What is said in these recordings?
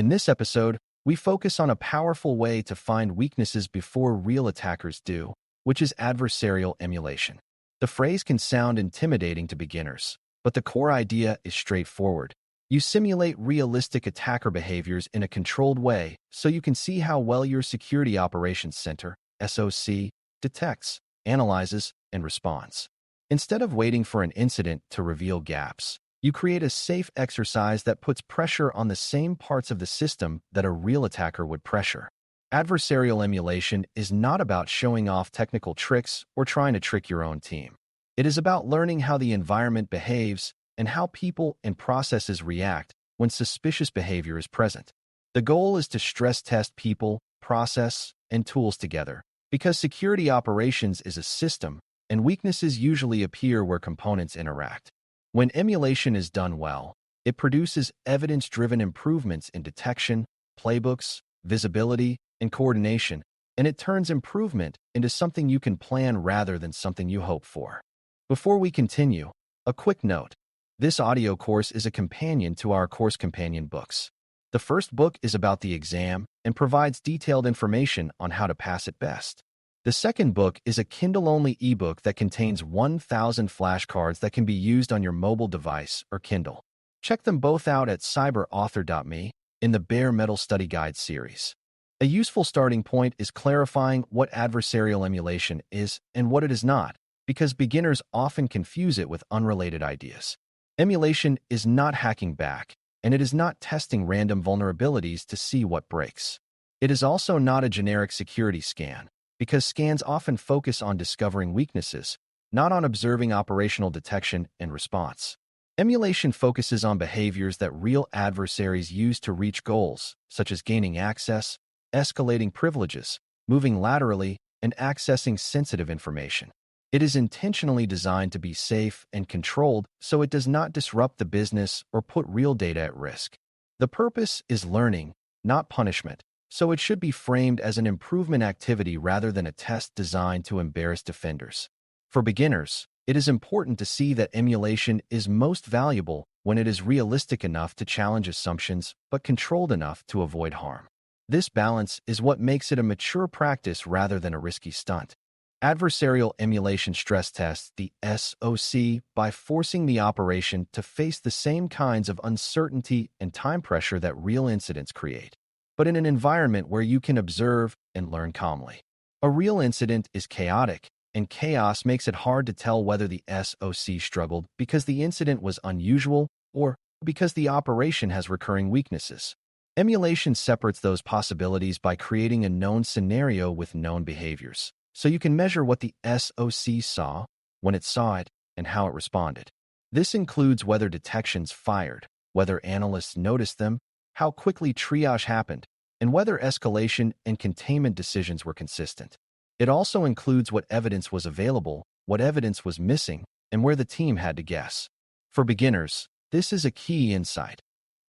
In this episode, we focus on a powerful way to find weaknesses before real attackers do, which is adversarial emulation. The phrase can sound intimidating to beginners, but the core idea is straightforward. You simulate realistic attacker behaviors in a controlled way so you can see how well your Security Operations Center, SOC, detects, analyzes, and responds. Instead of waiting for an incident to reveal gaps, you create a safe exercise that puts pressure on the same parts of the system that a real attacker would pressure. Adversarial emulation is not about showing off technical tricks or trying to trick your own team. It is about learning how the environment behaves and how people and processes react when suspicious behavior is present. The goal is to stress test people, process, and tools together, because security operations is a system, and weaknesses usually appear where components interact. When emulation is done well, it produces evidence-driven improvements in detection, playbooks, visibility, and coordination, and it turns improvement into something you can plan rather than something you hope for. Before we continue, a quick note. This audio course is a companion to our course companion books. The first book is about the exam and provides detailed information on how to pass it best. The second book is a Kindle-only ebook that contains 1,000 flashcards that can be used on your mobile device or Kindle. Check them both out at cyber.author.me in the Bare Metal Study Guide series. A useful starting point is clarifying what adversarial emulation is and what it is not, because beginners often confuse it with unrelated ideas. Emulation is not hacking back, and it is not testing random vulnerabilities to see what breaks. It is also not a generic security scan, because scans often focus on discovering weaknesses, not on observing operational detection and response. Emulation focuses on behaviors that real adversaries use to reach goals, such as gaining access, escalating privileges, moving laterally, and accessing sensitive information. It is intentionally designed to be safe and controlled so it does not disrupt the business or put real data at risk. The purpose is learning, not punishment, so it should be framed as an improvement activity rather than a test designed to embarrass defenders. For beginners, it is important to see that emulation is most valuable when it is realistic enough to challenge assumptions but controlled enough to avoid harm. This balance is what makes it a mature practice rather than a risky stunt. Adversarial emulation stress tests the SOC by forcing the operation to face the same kinds of uncertainty and time pressure that real incidents create, but in an environment where you can observe and learn calmly. A real incident is chaotic, and chaos makes it hard to tell whether the SOC struggled because the incident was unusual or because the operation has recurring weaknesses. Emulation separates those possibilities by creating a known scenario with known behaviors, so you can measure what the SOC saw, when it saw it, and how it responded. This includes whether detections fired, whether analysts noticed them, how quickly triage happened, and whether escalation and containment decisions were consistent. It also includes what evidence was available, what evidence was missing, and where the team had to guess. For beginners, this is a key insight.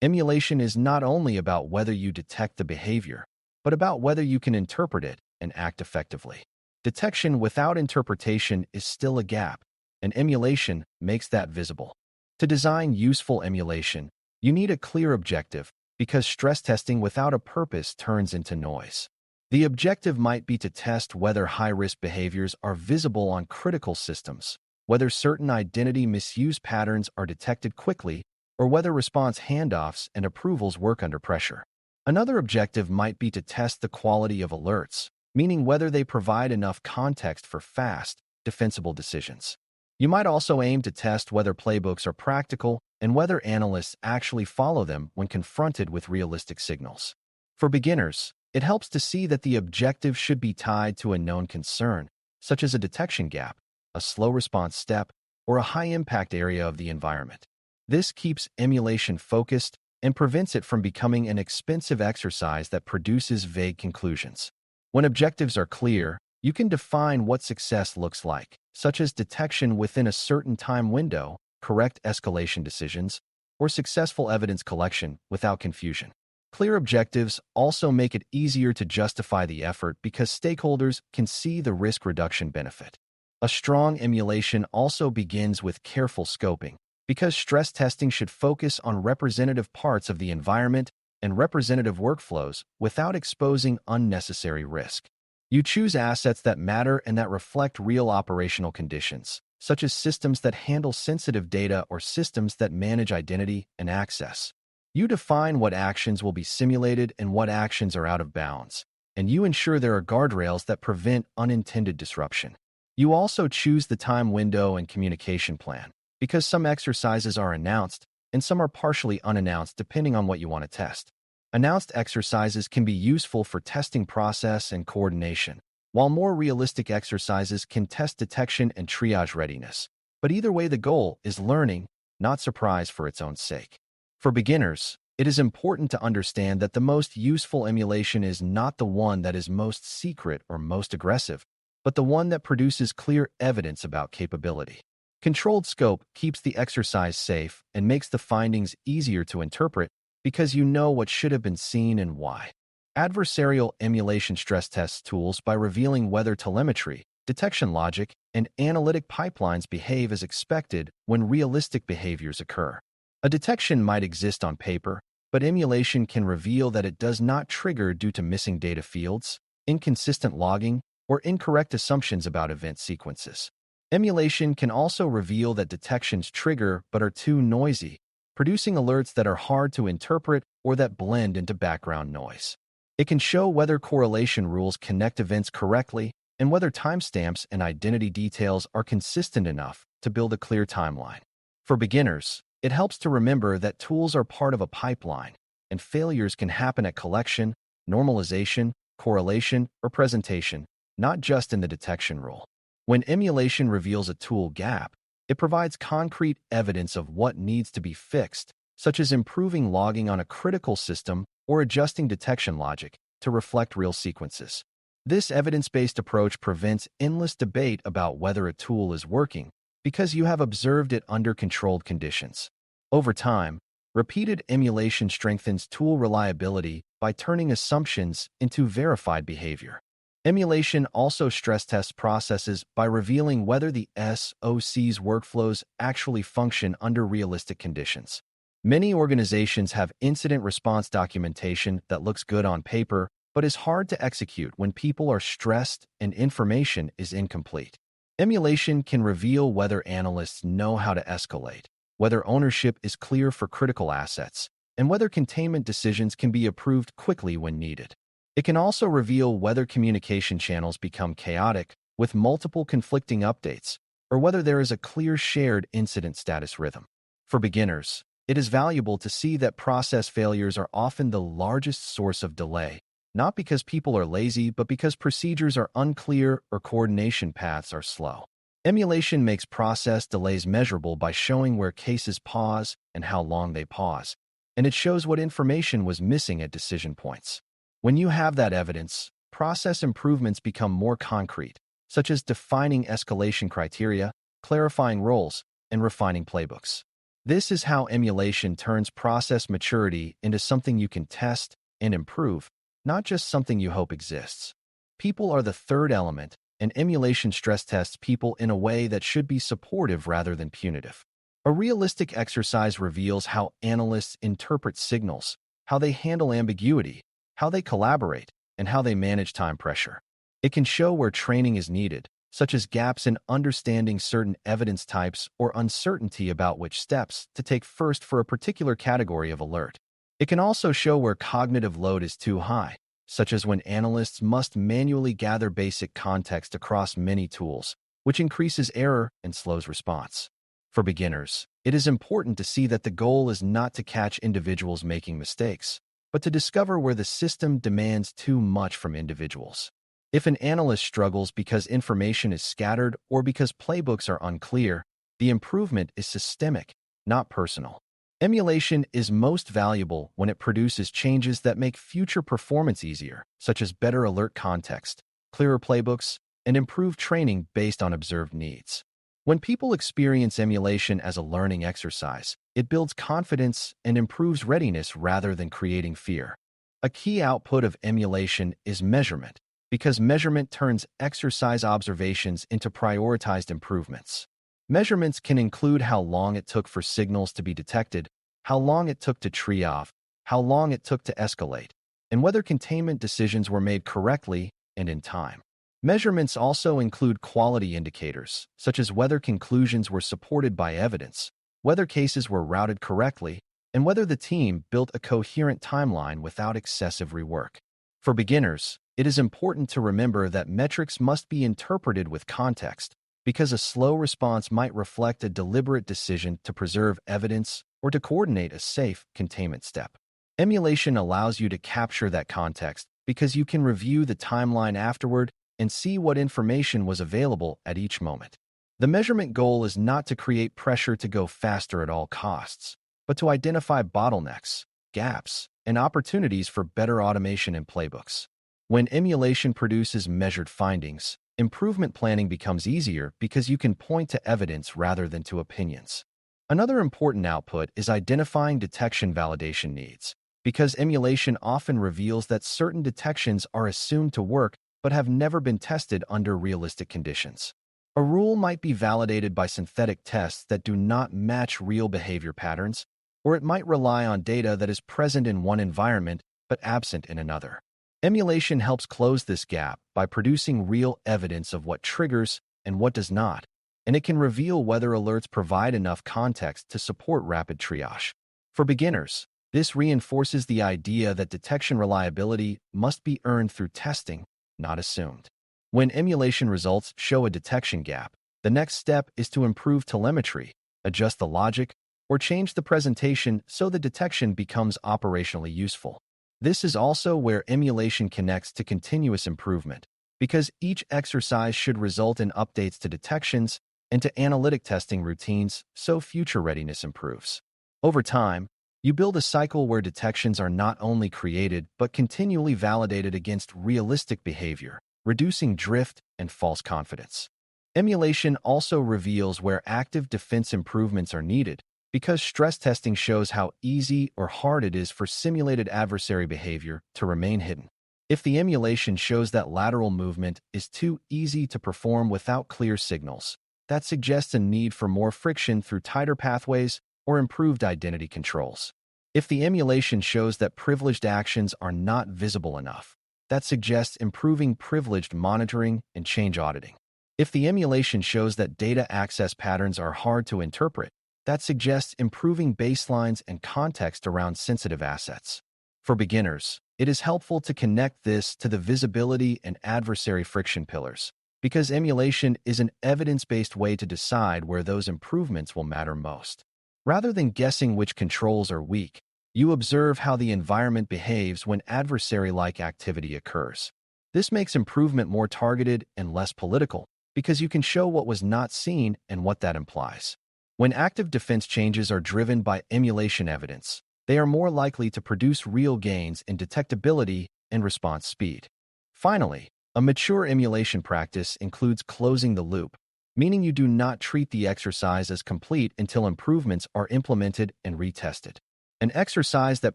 Emulation is not only about whether you detect the behavior, but about whether you can interpret it and act effectively. Detection without interpretation is still a gap, and emulation makes that visible. To design useful emulation, you need a clear objective, because stress testing without a purpose turns into noise. The objective might be to test whether high-risk behaviors are visible on critical systems, whether certain identity misuse patterns are detected quickly, or whether response handoffs and approvals work under pressure. Another objective might be to test the quality of alerts, meaning whether they provide enough context for fast, defensible decisions. You might also aim to test whether playbooks are practical and whether analysts actually follow them when confronted with realistic signals. For beginners, it helps to see that the objective should be tied to a known concern, such as a detection gap, a slow response step, or a high-impact area of the environment. This keeps emulation focused and prevents it from becoming an expensive exercise that produces vague conclusions. When objectives are clear, you can define what success looks like, such as detection within a certain time window, correct escalation decisions, or successful evidence collection without confusion. Clear objectives also make it easier to justify the effort because stakeholders can see the risk reduction benefit. A strong emulation also begins with careful scoping, because stress testing should focus on representative parts of the environment and representative workflows without exposing unnecessary risk. You choose assets that matter and that reflect real operational conditions, such as systems that handle sensitive data or systems that manage identity and access. You define what actions will be simulated and what actions are out of bounds, and you ensure there are guardrails that prevent unintended disruption. You also choose the time window and communication plan, because some exercises are announced and some are partially unannounced depending on what you want to test. Announced exercises can be useful for testing process and coordination, while more realistic exercises can test detection and triage readiness. But either way, the goal is learning, not surprise for its own sake. For beginners, it is important to understand that the most useful emulation is not the one that is most secret or most aggressive, but the one that produces clear evidence about capability. Controlled scope keeps the exercise safe and makes the findings easier to interpret because you know what should have been seen and why. Adversarial emulation stress tests tools by revealing whether telemetry, detection logic, and analytic pipelines behave as expected when realistic behaviors occur. A detection might exist on paper, but emulation can reveal that it does not trigger due to missing data fields, inconsistent logging, or incorrect assumptions about event sequences. Emulation can also reveal that detections trigger but are too noisy, producing alerts that are hard to interpret or that blend into background noise. It can show whether correlation rules connect events correctly and whether timestamps and identity details are consistent enough to build a clear timeline. For beginners, it helps to remember that tools are part of a pipeline, and failures can happen at collection, normalization, correlation, or presentation, not just in the detection rule. When emulation reveals a tool gap, it provides concrete evidence of what needs to be fixed, such as improving logging on a critical system or adjusting detection logic to reflect real sequences. This evidence-based approach prevents endless debate about whether a tool is working because you have observed it under controlled conditions. Over time, repeated emulation strengthens tool reliability by turning assumptions into verified behavior. Emulation also stress tests processes by revealing whether the SOC's workflows actually function under realistic conditions. Many organizations have incident response documentation that looks good on paper, but is hard to execute when people are stressed and information is incomplete. Emulation can reveal whether analysts know how to escalate, whether ownership is clear for critical assets, and whether containment decisions can be approved quickly when needed. It can also reveal whether communication channels become chaotic with multiple conflicting updates, or whether there is a clear shared incident status rhythm. For beginners, it is valuable to see that process failures are often the largest source of delay, not because people are lazy, but because procedures are unclear or coordination paths are slow. Emulation makes process delays measurable by showing where cases pause and how long they pause, and it shows what information was missing at decision points. When you have that evidence, process improvements become more concrete, such as defining escalation criteria, clarifying roles, and refining playbooks. This is how emulation turns process maturity into something you can test and improve, not just something you hope exists. People are the third element, and emulation stress tests people in a way that should be supportive rather than punitive. A realistic exercise reveals how analysts interpret signals, how they handle ambiguity, how they collaborate, and how they manage time pressure. It can show where training is needed, such as gaps in understanding certain evidence types or uncertainty about which steps to take first for a particular category of alert. It can also show where cognitive load is too high, such as when analysts must manually gather basic context across many tools, which increases error and slows response. For beginners, it is important to see that the goal is not to catch individuals making mistakes, but to discover where the system demands too much from individuals. If an analyst struggles because information is scattered or because playbooks are unclear, the improvement is systemic, not personal. Emulation is most valuable when it produces changes that make future performance easier, such as better alert context, clearer playbooks, and improved training based on observed needs. When people experience emulation as a learning exercise, it builds confidence and improves readiness rather than creating fear. A key output of emulation is measurement, because measurement turns exercise observations into prioritized improvements. Measurements can include how long it took for signals to be detected, how long it took to triage, how long it took to escalate, and whether containment decisions were made correctly and in time. Measurements also include quality indicators, such as whether conclusions were supported by evidence, whether cases were routed correctly, and whether the team built a coherent timeline without excessive rework. For beginners, it is important to remember that metrics must be interpreted with context, because a slow response might reflect a deliberate decision to preserve evidence or to coordinate a safe containment step. Emulation allows you to capture that context because you can review the timeline afterward and see what information was available at each moment. The measurement goal is not to create pressure to go faster at all costs, but to identify bottlenecks, gaps, and opportunities for better automation in playbooks. When emulation produces measured findings, improvement planning becomes easier because you can point to evidence rather than to opinions. Another important output is identifying detection validation needs, because emulation often reveals that certain detections are assumed to work but have never been tested under realistic conditions. A rule might be validated by synthetic tests that do not match real behavior patterns, or it might rely on data that is present in one environment but absent in another. Emulation helps close this gap by producing real evidence of what triggers and what does not, and it can reveal whether alerts provide enough context to support rapid triage. For beginners, this reinforces the idea that detection reliability must be earned through testing, not assumed. When emulation results show a detection gap, the next step is to improve telemetry, adjust the logic, or change the presentation so the detection becomes operationally useful. This is also where emulation connects to continuous improvement, because each exercise should result in updates to detections and to analytic testing routines so future readiness improves. Over time, you build a cycle where detections are not only created but continually validated against realistic behavior, reducing drift and false confidence. Emulation also reveals where active defense improvements are needed, because stress testing shows how easy or hard it is for simulated adversary behavior to remain hidden. If the emulation shows that lateral movement is too easy to perform without clear signals, that suggests a need for more friction through tighter pathways or improved identity controls. If the emulation shows that privileged actions are not visible enough, that suggests improving privileged monitoring and change auditing. If the emulation shows that data access patterns are hard to interpret, that suggests improving baselines and context around sensitive assets. For beginners, it is helpful to connect this to the visibility and adversary friction pillars, because emulation is an evidence-based way to decide where those improvements will matter most. Rather than guessing which controls are weak, you observe how the environment behaves when adversary-like activity occurs. This makes improvement more targeted and less political, because you can show what was not seen and what that implies. When active defense changes are driven by emulation evidence, they are more likely to produce real gains in detectability and response speed. Finally, a mature emulation practice includes closing the loop, meaning you do not treat the exercise as complete until improvements are implemented and retested. An exercise that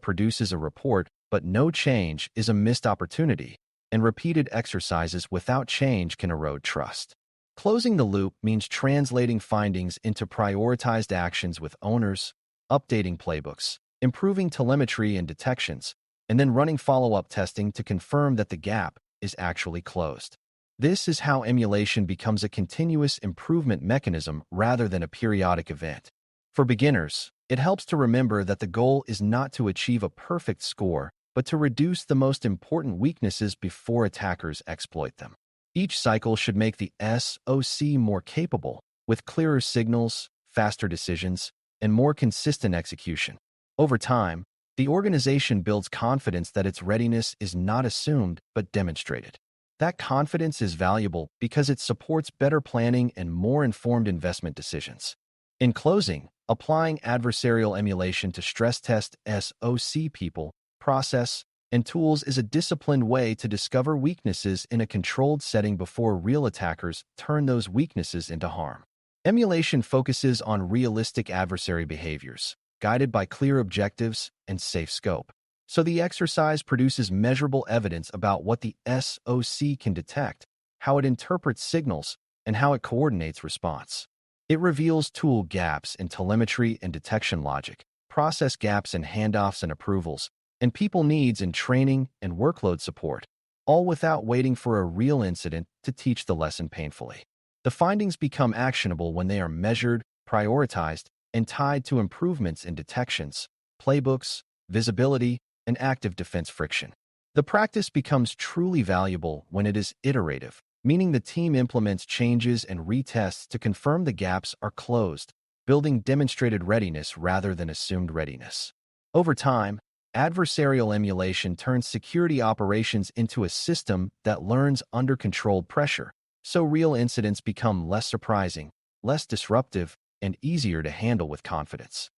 produces a report but no change is a missed opportunity, and repeated exercises without change can erode trust. Closing the loop means translating findings into prioritized actions with owners, updating playbooks, improving telemetry and detections, and then running follow-up testing to confirm that the gap is actually closed. This is how emulation becomes a continuous improvement mechanism rather than a periodic event. For beginners, it helps to remember that the goal is not to achieve a perfect score, but to reduce the most important weaknesses before attackers exploit them. Each cycle should make the SOC more capable, with clearer signals, faster decisions, and more consistent execution. Over time, the organization builds confidence that its readiness is not assumed but demonstrated. That confidence is valuable because it supports better planning and more informed investment decisions. In closing, applying adversarial emulation to stress test SOC people, process, and tools is a disciplined way to discover weaknesses in a controlled setting before real attackers turn those weaknesses into harm. Emulation focuses on realistic adversary behaviors, guided by clear objectives and safe scope. So the exercise produces measurable evidence about what the SOC can detect, how it interprets signals, and how it coordinates response. It reveals tool gaps in telemetry and detection logic, process gaps in handoffs and approvals, and people needs in training and workload support, all without waiting for a real incident to teach the lesson painfully. The findings become actionable when they are measured, prioritized, and tied to improvements in detections, playbooks, visibility, and active defense friction. The practice becomes truly valuable when it is iterative, meaning the team implements changes and retests to confirm the gaps are closed, building demonstrated readiness rather than assumed readiness. Over time, adversarial emulation turns security operations into a system that learns under controlled pressure, so real incidents become less surprising, less disruptive, and easier to handle with confidence.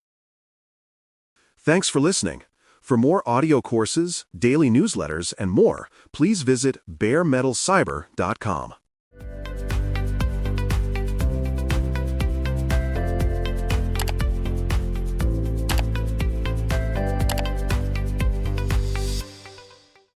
Thanks for listening. For more audio courses, daily newsletters, and more, please visit baremetalcyber.com.